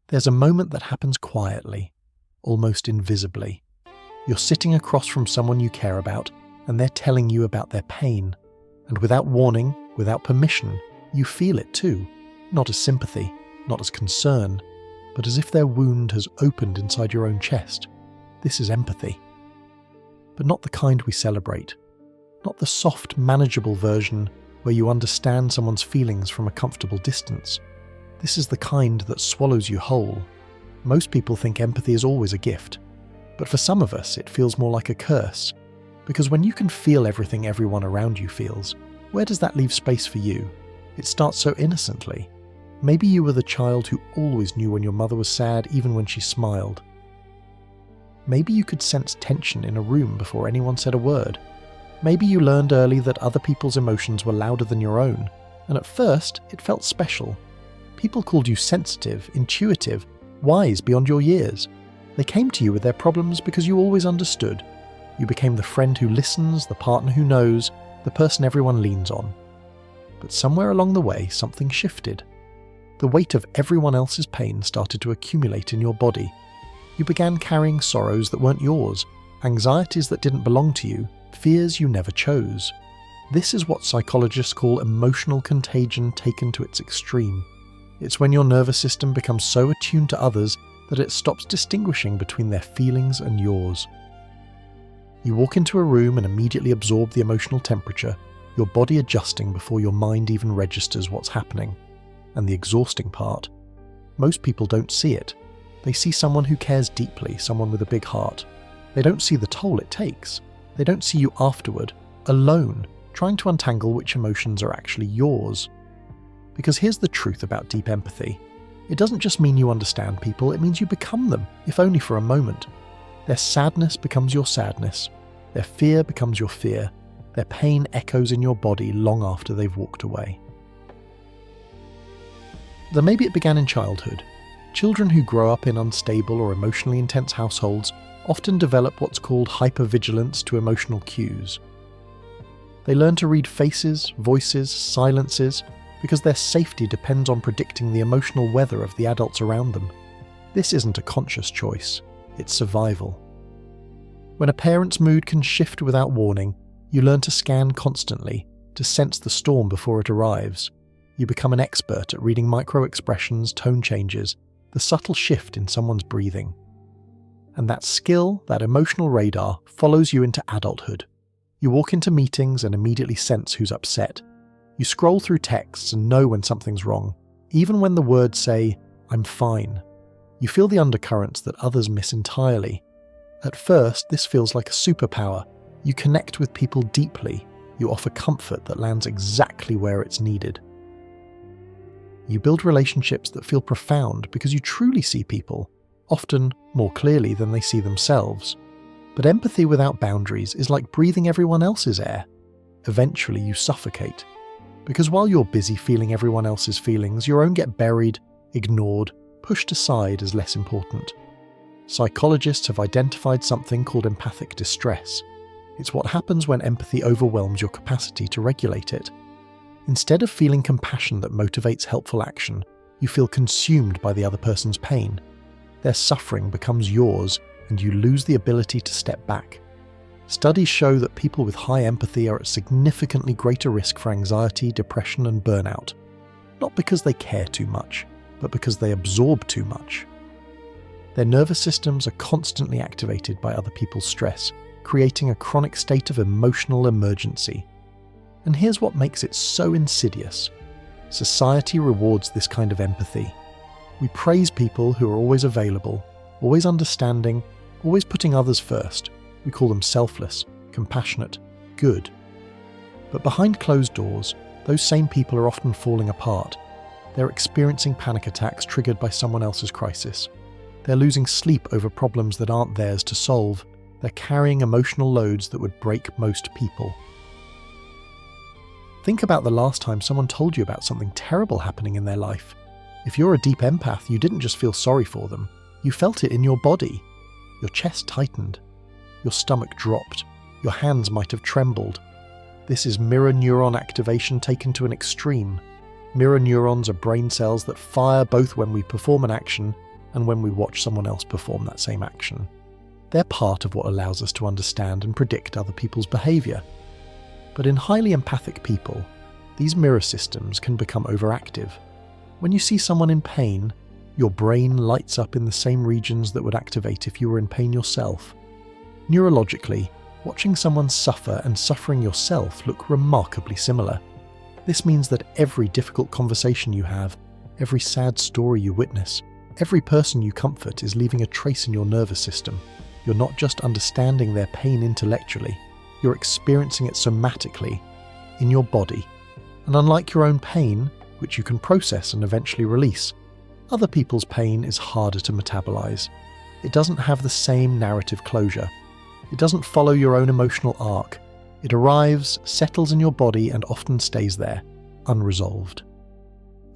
There's a moment that happens quietly, almost invisibly. You're sitting across from someone you care about, and they're telling you about their pain. And without warning, without permission, you feel it too. Not as sympathy, not as concern, but as if their wound has opened inside your own chest. This is empathy. But not the kind we celebrate. Not the soft, manageable version where you understand someone's feelings from a comfortable distance. This is the kind that swallows you whole. Most people think empathy is always a gift, but for some of us it feels more like a curse, because when you can feel everything everyone around you feels, where does that leave space for you? It starts so innocently. Maybe you were the child who always knew when your mother was sad even when she smiled. Maybe you could sense tension in a room before anyone said a word. Maybe you learned early that other people's emotions were louder than your own, and at first it felt special. People called you sensitive, intuitive, wise beyond your years. They came to you with their problems because you always understood. You became the friend who listens, the partner who knows, the person everyone leans on. But somewhere along the way, something shifted. The weight of everyone else's pain started to accumulate in your body. You began carrying sorrows that weren't yours, anxieties that didn't belong to you, fears you never chose. This is what psychologists call emotional contagion taken to its extreme. It's when your nervous system becomes so attuned to others that it stops distinguishing between their feelings and yours. You walk into a room and immediately absorb the emotional temperature, your body adjusting before your mind even registers what's happening. And the exhausting part, most people don't see it. They see someone who cares deeply, someone with a big heart. They don't see the toll it takes. They don't see you afterward, alone, trying to untangle which emotions are actually yours. Because here's the truth about deep empathy. It doesn't just mean you understand people, it means you become them, if only for a moment. Their sadness becomes your sadness. Their fear becomes your fear. Their pain echoes in your body long after they've walked away. Though maybe it began in childhood. Children who grow up in unstable or emotionally intense households often develop what's called hypervigilance to emotional cues. They learn to read faces, voices, silences, because their safety depends on predicting the emotional weather of the adults around them. This isn't a conscious choice, it's survival. When a parent's mood can shift without warning, you learn to scan constantly, to sense the storm before it arrives. You become an expert at reading micro-expressions, tone changes, the subtle shift in someone's breathing. And that skill, that emotional radar, follows you into adulthood. You walk into meetings and immediately sense who's upset. You scroll through texts and know when something's wrong, even when the words say, "I'm fine." You feel the undercurrents that others miss entirely. At first, this feels like a superpower. You connect with people deeply. You offer comfort that lands exactly where it's needed. You build relationships that feel profound because you truly see people, often more clearly than they see themselves. But empathy without boundaries is like breathing everyone else's air. Eventually you suffocate. Because while you're busy feeling everyone else's feelings, your own get buried, ignored, pushed aside as less important. Psychologists have identified something called empathic distress. It's what happens when empathy overwhelms your capacity to regulate it. Instead of feeling compassion that motivates helpful action, you feel consumed by the other person's pain. Their suffering becomes yours, and you lose the ability to step back. Studies show that people with high empathy are at significantly greater risk for anxiety, depression, and burnout. Not because they care too much, but because they absorb too much. Their nervous systems are constantly activated by other people's stress, creating a chronic state of emotional emergency. And here's what makes it so insidious. Society rewards this kind of empathy. We praise people who are always available, always understanding, always putting others first. We call them selfless, compassionate, good. But behind closed doors, those same people are often falling apart. They're experiencing panic attacks triggered by someone else's crisis. They're losing sleep over problems that aren't theirs to solve. They're carrying emotional loads that would break most people. Think about the last time someone told you about something terrible happening in their life. If you're a deep empath, you didn't just feel sorry for them. You felt it in your body. Your chest tightened. Your stomach dropped. Your hands might have trembled. This is mirror neuron activation taken to an extreme. Mirror neurons are brain cells that fire both when we perform an action and when we watch someone else perform that same action. They're part of what allows us to understand and predict other people's behaviour. But in highly empathic people, these mirror systems can become overactive. When you see someone in pain, your brain lights up in the same regions that would activate if you were in pain yourself. Neurologically, watching someone suffer and suffering yourself look remarkably similar. This means that every difficult conversation you have, every sad story you witness, every person you comfort is leaving a trace in your nervous system. You're not just understanding their pain intellectually, you're experiencing it somatically, in your body. And unlike your own pain, which you can process and eventually release, other people's pain is harder to metabolize. It doesn't have the same narrative closure. It doesn't follow your own emotional arc. It arrives, settles in your body, and often stays there, unresolved.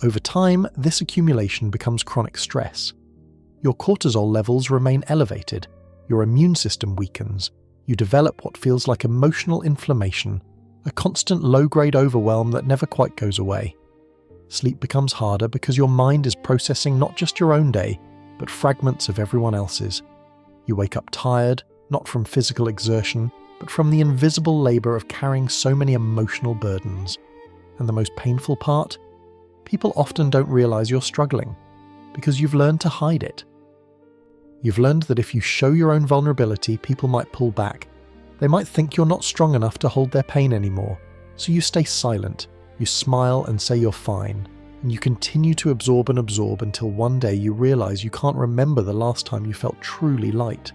Over time, this accumulation becomes chronic stress. Your cortisol levels remain elevated, your immune system weakens, you develop what feels like emotional inflammation, a constant low-grade overwhelm that never quite goes away. Sleep becomes harder because your mind is processing not just your own day, but fragments of everyone else's. You wake up tired, not from physical exertion, but from the invisible labour of carrying so many emotional burdens. And the most painful part? People often don't realise you're struggling, because you've learned to hide it. You've learned that if you show your own vulnerability, people might pull back. They might think you're not strong enough to hold their pain anymore, so you stay silent, you smile and say you're fine, and you continue to absorb and absorb until one day you realise you can't remember the last time you felt truly light.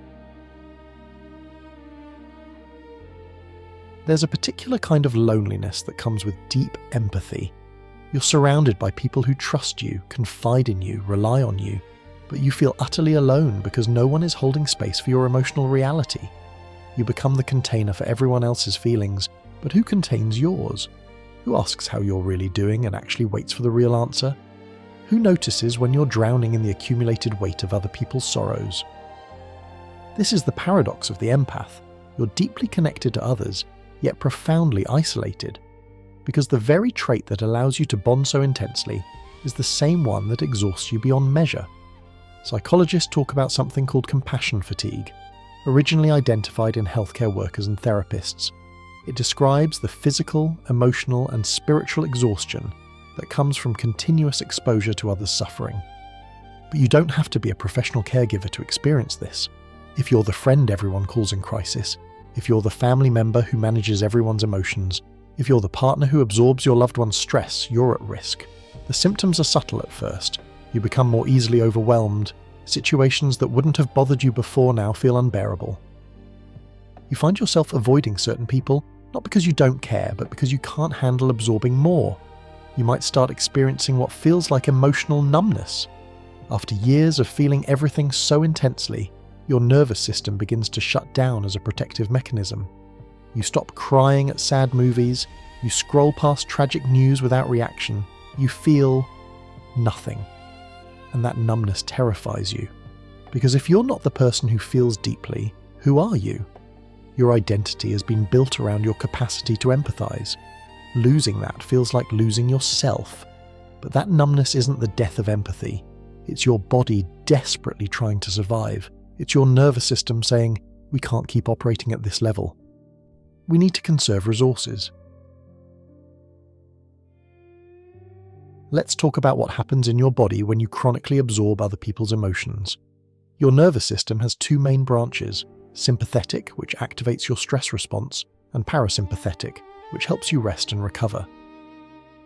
There's a particular kind of loneliness that comes with deep empathy. You're surrounded by people who trust you, confide in you, rely on you, but you feel utterly alone because no one is holding space for your emotional reality. You become the container for everyone else's feelings, but who contains yours? Who asks how you're really doing and actually waits for the real answer? Who notices when you're drowning in the accumulated weight of other people's sorrows? This is the paradox of the empath. You're deeply connected to others, yet profoundly isolated, because the very trait that allows you to bond so intensely is the same one that exhausts you beyond measure. Psychologists talk about something called compassion fatigue, originally identified in healthcare workers and therapists. It describes the physical, emotional, and spiritual exhaustion that comes from continuous exposure to others' suffering. But you don't have to be a professional caregiver to experience this. If you're the friend everyone calls in crisis, if you're the family member who manages everyone's emotions, if you're the partner who absorbs your loved one's stress, you're at risk. The symptoms are subtle at first. You become more easily overwhelmed. Situations that wouldn't have bothered you before now feel unbearable. You find yourself avoiding certain people, not because you don't care, but because you can't handle absorbing more. You might start experiencing what feels like emotional numbness. After years of feeling everything so intensely, your nervous system begins to shut down as a protective mechanism. You stop crying at sad movies, you scroll past tragic news without reaction, you feel nothing. And that numbness terrifies you. Because if you're not the person who feels deeply, who are you? Your identity has been built around your capacity to empathize. Losing that feels like losing yourself. But that numbness isn't the death of empathy. It's your body desperately trying to survive. It's your nervous system saying, we can't keep operating at this level. We need to conserve resources. Let's talk about what happens in your body when you chronically absorb other people's emotions. Your nervous system has two main branches, sympathetic, which activates your stress response, and parasympathetic, which helps you rest and recover.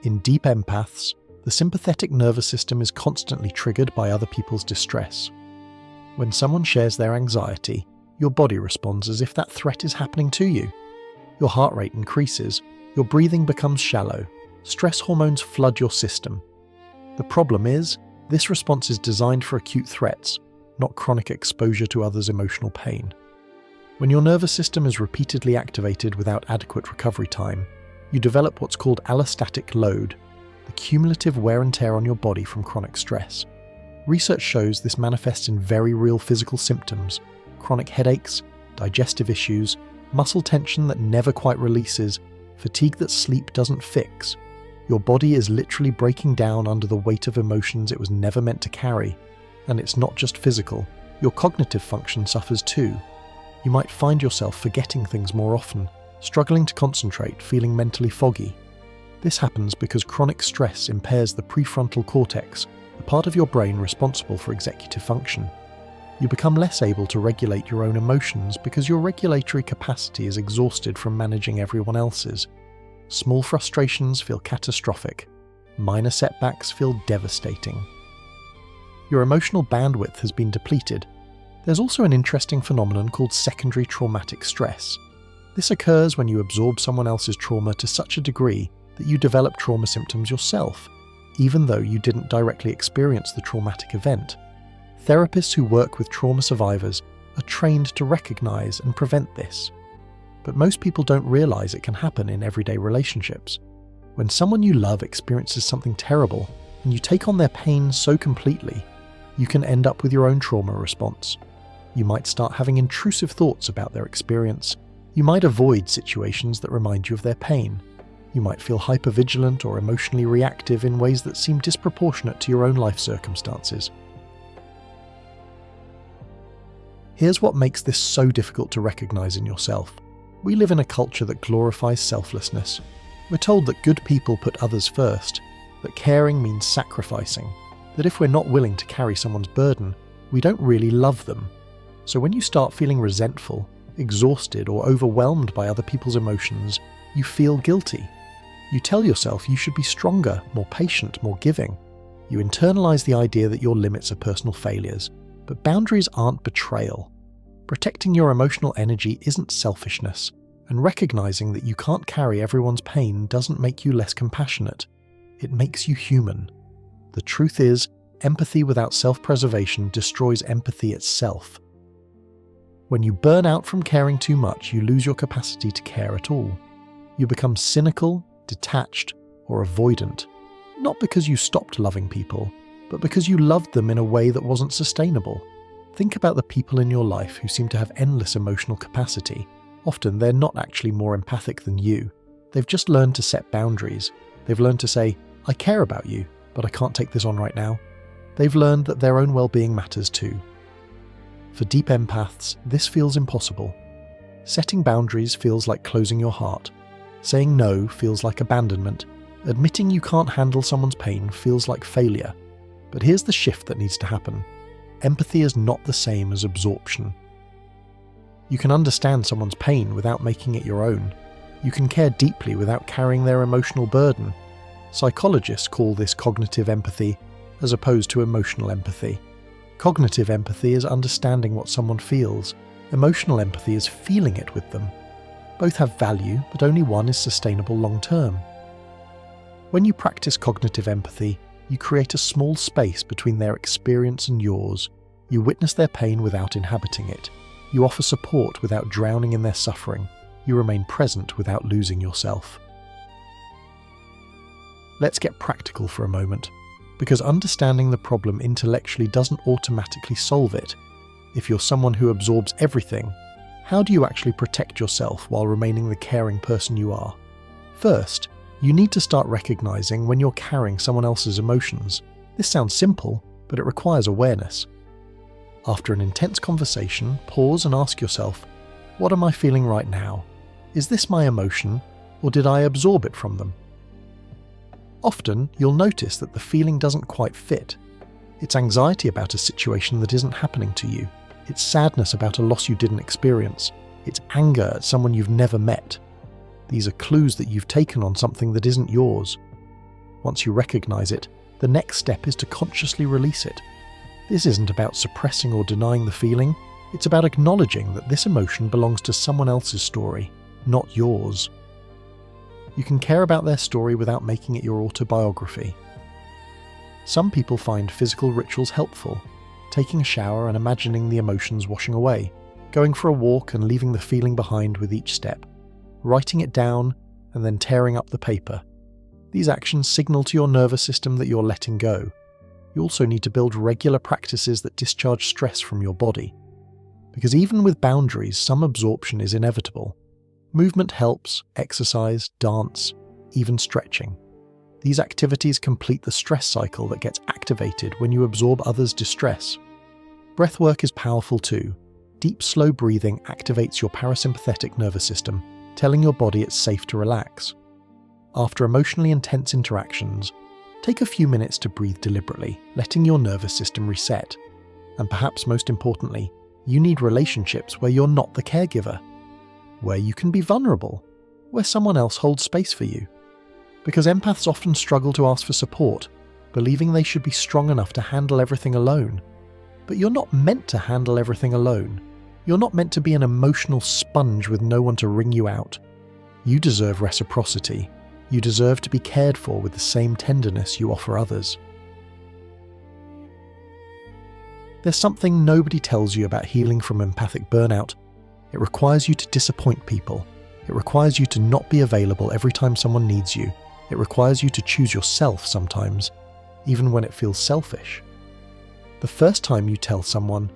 In deep empaths, the sympathetic nervous system is constantly triggered by other people's distress. When someone shares their anxiety, your body responds as if that threat is happening to you. Your heart rate increases, your breathing becomes shallow, stress hormones flood your system. The problem is, this response is designed for acute threats, not chronic exposure to others' emotional pain. When your nervous system is repeatedly activated without adequate recovery time, you develop what's called allostatic load, the cumulative wear and tear on your body from chronic stress. Research shows this manifests in very real physical symptoms: chronic headaches, digestive issues, muscle tension that never quite releases, fatigue that sleep doesn't fix. Your body is literally breaking down under the weight of emotions it was never meant to carry. And it's not just physical, your cognitive function suffers too. You might find yourself forgetting things more often, struggling to concentrate, feeling mentally foggy. This happens because chronic stress impairs the prefrontal cortex, the part of your brain responsible for executive function. You become less able to regulate your own emotions because your regulatory capacity is exhausted from managing everyone else's. Small frustrations feel catastrophic. Minor setbacks feel devastating. Your emotional bandwidth has been depleted. There's also an interesting phenomenon called secondary traumatic stress. This occurs when you absorb someone else's trauma to such a degree that you develop trauma symptoms yourself, even though you didn't directly experience the traumatic event. Therapists who work with trauma survivors are trained to recognize and prevent this. But most people don't realize it can happen in everyday relationships. When someone you love experiences something terrible and you take on their pain so completely, you can end up with your own trauma response. You might start having intrusive thoughts about their experience. You might avoid situations that remind you of their pain. You might feel hypervigilant or emotionally reactive in ways that seem disproportionate to your own life circumstances. Here's what makes this so difficult to recognize in yourself. We live in a culture that glorifies selflessness. We're told that good people put others first, that caring means sacrificing, that if we're not willing to carry someone's burden, we don't really love them. So when you start feeling resentful, exhausted, or overwhelmed by other people's emotions, you feel guilty. You tell yourself you should be stronger, more patient, more giving. You internalize the idea that your limits are personal failures. But boundaries aren't betrayal. Protecting your emotional energy isn't selfishness, and recognizing that you can't carry everyone's pain doesn't make you less compassionate. It makes you human. The truth is, empathy without self-preservation destroys empathy itself. When you burn out from caring too much, you lose your capacity to care at all. You become cynical, detached, or avoidant, not because you stopped loving people, but because you loved them in a way that wasn't sustainable. Think about the people in your life who seem to have endless emotional capacity. Often they're not actually more empathic than you. They've just learned to set boundaries. They've learned to say, I care about you, but I can't take this on right now. They've learned that their own well-being matters too. For deep empaths, this feels impossible. Setting boundaries feels like closing your heart. Saying no feels like abandonment. Admitting you can't handle someone's pain feels like failure. But here's the shift that needs to happen. Empathy is not the same as absorption. You can understand someone's pain without making it your own. You can care deeply without carrying their emotional burden. Psychologists call this cognitive empathy, as opposed to emotional empathy. Cognitive empathy is understanding what someone feels. Emotional empathy is feeling it with them. Both have value, but only one is sustainable long-term. When you practice cognitive empathy, you create a small space between their experience and yours. You witness their pain without inhabiting it. You offer support without drowning in their suffering. You remain present without losing yourself. Let's get practical for a moment, because understanding the problem intellectually doesn't automatically solve it. If you're someone who absorbs everything, how do you actually protect yourself while remaining the caring person you are? First, you need to start recognizing when you're carrying someone else's emotions. This sounds simple, but it requires awareness. After an intense conversation, pause and ask yourself, what am I feeling right now? Is this my emotion, or did I absorb it from them? Often, you'll notice that the feeling doesn't quite fit. It's anxiety about a situation that isn't happening to you. It's sadness about a loss you didn't experience. It's anger at someone you've never met. These are clues that you've taken on something that isn't yours. Once you recognize it, the next step is to consciously release it. This isn't about suppressing or denying the feeling, it's about acknowledging that this emotion belongs to someone else's story, not yours. You can care about their story without making it your autobiography. Some people find physical rituals helpful, taking a shower and imagining the emotions washing away, going for a walk and leaving the feeling behind with each step, writing it down and then tearing up the paper. These actions signal to your nervous system that you're letting go. You also need to build regular practices that discharge stress from your body. Because even with boundaries, some absorption is inevitable. Movement helps, exercise, dance, even stretching. These activities complete the stress cycle that gets activated when you absorb others' distress. Breathwork is powerful too. Deep, slow breathing activates your parasympathetic nervous system, telling your body it's safe to relax. After emotionally intense interactions, take a few minutes to breathe deliberately, letting your nervous system reset. And perhaps most importantly, you need relationships where you're not the caregiver, where you can be vulnerable, where someone else holds space for you. Because empaths often struggle to ask for support, believing they should be strong enough to handle everything alone. But you're not meant to handle everything alone. You're not meant to be an emotional sponge with no one to wring you out. You deserve reciprocity. You deserve to be cared for with the same tenderness you offer others. There's something nobody tells you about healing from empathic burnout. It requires you to disappoint people. It requires you to not be available every time someone needs you. It requires you to choose yourself sometimes, even when it feels selfish. The first time you tell someone,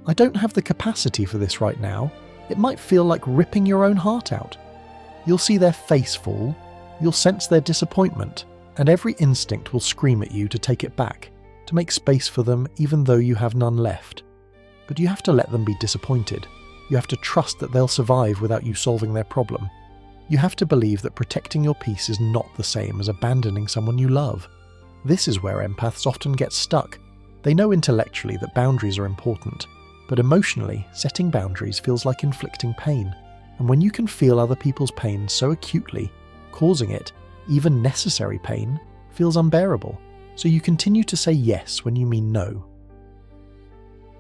"I don't have the capacity for this right now," it might feel like ripping your own heart out. You'll see their face fall, you'll sense their disappointment, and every instinct will scream at you to take it back, to make space for them even though you have none left. But you have to let them be disappointed. You have to trust that they'll survive without you solving their problem. You have to believe that protecting your peace is not the same as abandoning someone you love. This is where empaths often get stuck. They know intellectually that boundaries are important, but emotionally, setting boundaries feels like inflicting pain. And when you can feel other people's pain so acutely, causing it, even necessary pain, feels unbearable. So you continue to say yes when you mean no.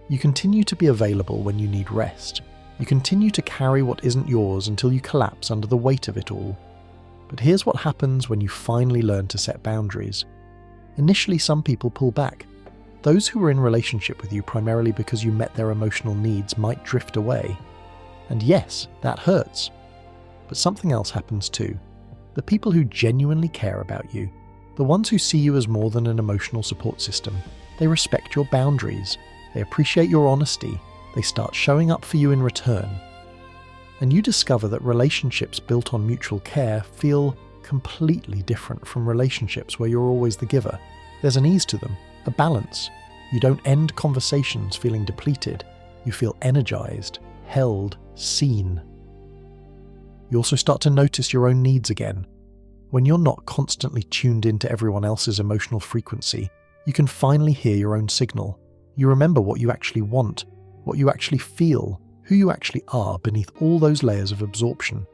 You continue to be available when you need rest. You continue to carry what isn't yours until you collapse under the weight of it all. But here's what happens when you finally learn to set boundaries. Initially, some people pull back. Those who were in relationship with you primarily because you met their emotional needs might drift away. And yes, that hurts. But something else happens too. The people who genuinely care about you, the ones who see you as more than an emotional support system, they respect your boundaries, they appreciate your honesty, they start showing up for you in return. And you discover that relationships built on mutual care feel completely different from relationships where you're always the giver. There's an ease to them, a balance. You don't end conversations feeling depleted. You feel energized, held, seen. You also start to notice your own needs again. When you're not constantly tuned into everyone else's emotional frequency, you can finally hear your own signal. You remember what you actually want, what you actually feel, who you actually are beneath all those layers of absorption.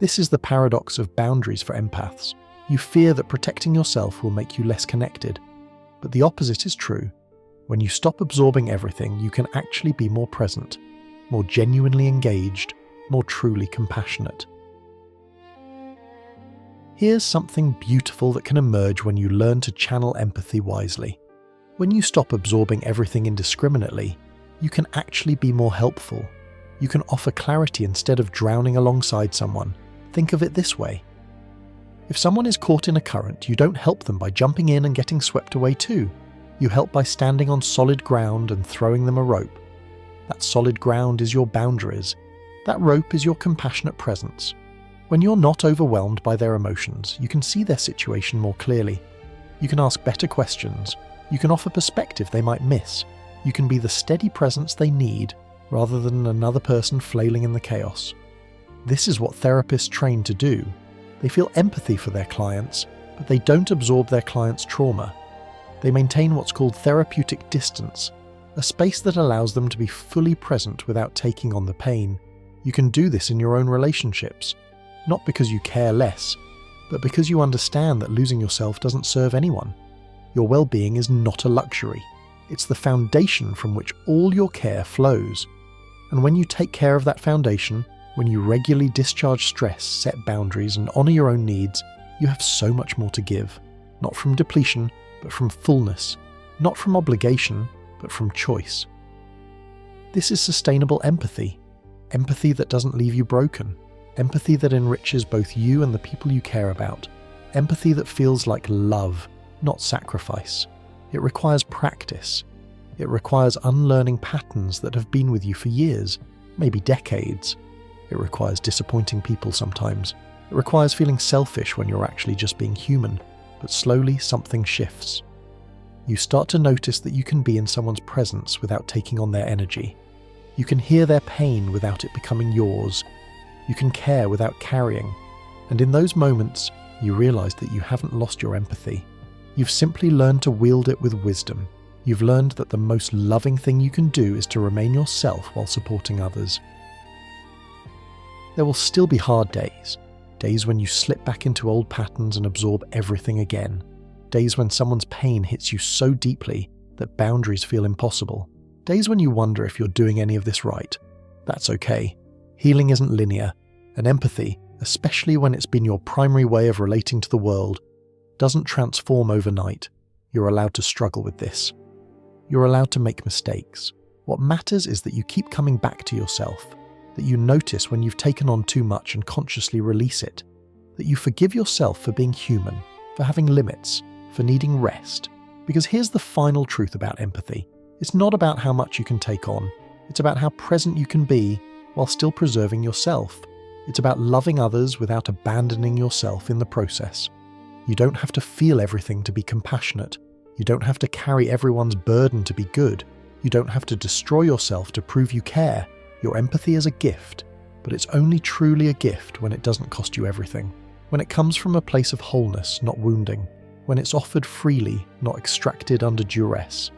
This is the paradox of boundaries for empaths. You fear that protecting yourself will make you less connected. But the opposite is true. When you stop absorbing everything, you can actually be more present, more genuinely engaged, more truly compassionate. Here's something beautiful that can emerge when you learn to channel empathy wisely. When you stop absorbing everything indiscriminately, you can actually be more helpful. You can offer clarity instead of drowning alongside someone. Think of it this way. If someone is caught in a current, you don't help them by jumping in and getting swept away too. You help by standing on solid ground and throwing them a rope. That solid ground is your boundaries. That rope is your compassionate presence. When you're not overwhelmed by their emotions, you can see their situation more clearly. You can ask better questions. You can offer perspective they might miss. You can be the steady presence they need, rather than another person flailing in the chaos. This is what therapists train to do. They feel empathy for their clients, but they don't absorb their clients' trauma. They maintain what's called therapeutic distance, a space that allows them to be fully present without taking on the pain. You can do this in your own relationships, not because you care less, but because you understand that losing yourself doesn't serve anyone. Your well-being is not a luxury. It's the foundation from which all your care flows. And when you take care of that foundation, when you regularly discharge stress, set boundaries, and honor your own needs, you have so much more to give. Not from depletion, but from fullness. Not from obligation, but from choice. This is sustainable empathy. Empathy that doesn't leave you broken. Empathy that enriches both you and the people you care about. Empathy that feels like love, not sacrifice. It requires practice. It requires unlearning patterns that have been with you for years, maybe decades. It requires disappointing people sometimes. It requires feeling selfish when you're actually just being human. but slowly something shifts. You start to notice that you can be in someone's presence without taking on their energy. You can hear their pain without it becoming yours. You can care without carrying. And in those moments, you realize that you haven't lost your empathy. You've simply learned to wield it with wisdom. You've learned that the most loving thing you can do is to remain yourself while supporting others. There will still be hard days. Days when you slip back into old patterns and absorb everything again. Days when someone's pain hits you so deeply that boundaries feel impossible. Days when you wonder if you're doing any of this right. That's okay. Healing isn't linear, and empathy, especially when it's been your primary way of relating to the world, doesn't transform overnight. You're allowed to struggle with this. You're allowed to make mistakes. What matters is that you keep coming back to yourself, that you notice when you've taken on too much and consciously release it, that you forgive yourself for being human, for having limits, for needing rest. Because here's the final truth about empathy. It's not about how much you can take on. It's about how present you can be while still preserving yourself. It's about loving others without abandoning yourself in the process. You don't have to feel everything to be compassionate. You don't have to carry everyone's burden to be good. You don't have to destroy yourself to prove you care. Your empathy is a gift, but it's only truly a gift when it doesn't cost you everything. When it comes from a place of wholeness, not wounding. When it's offered freely, not extracted under duress.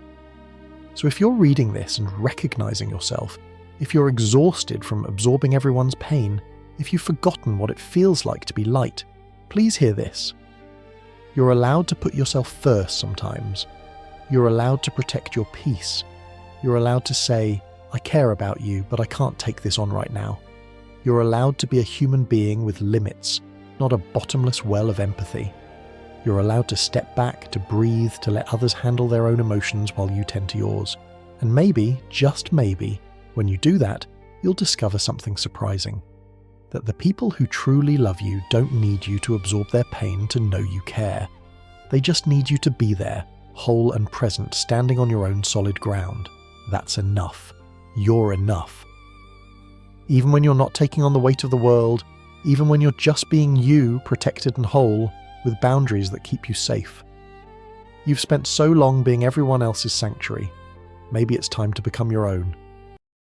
So if you're reading this and recognizing yourself, if you're exhausted from absorbing everyone's pain, if you've forgotten what it feels like to be light, please hear this. You're allowed to put yourself first sometimes. You're allowed to protect your peace. You're allowed to say, I care about you, but I can't take this on right now. You're allowed to be a human being with limits, not a bottomless well of empathy. You're allowed to step back, to breathe, to let others handle their own emotions while you tend to yours. And maybe, just maybe, when you do that, you'll discover something surprising. That the people who truly love you don't need you to absorb their pain to know you care. They just need you to be there, whole and present, standing on your own solid ground. That's enough. You're enough. Even when you're not taking on the weight of the world, even when you're just being you, protected and whole, with boundaries that keep you safe. You've spent so long being everyone else's sanctuary. Maybe it's time to become your own.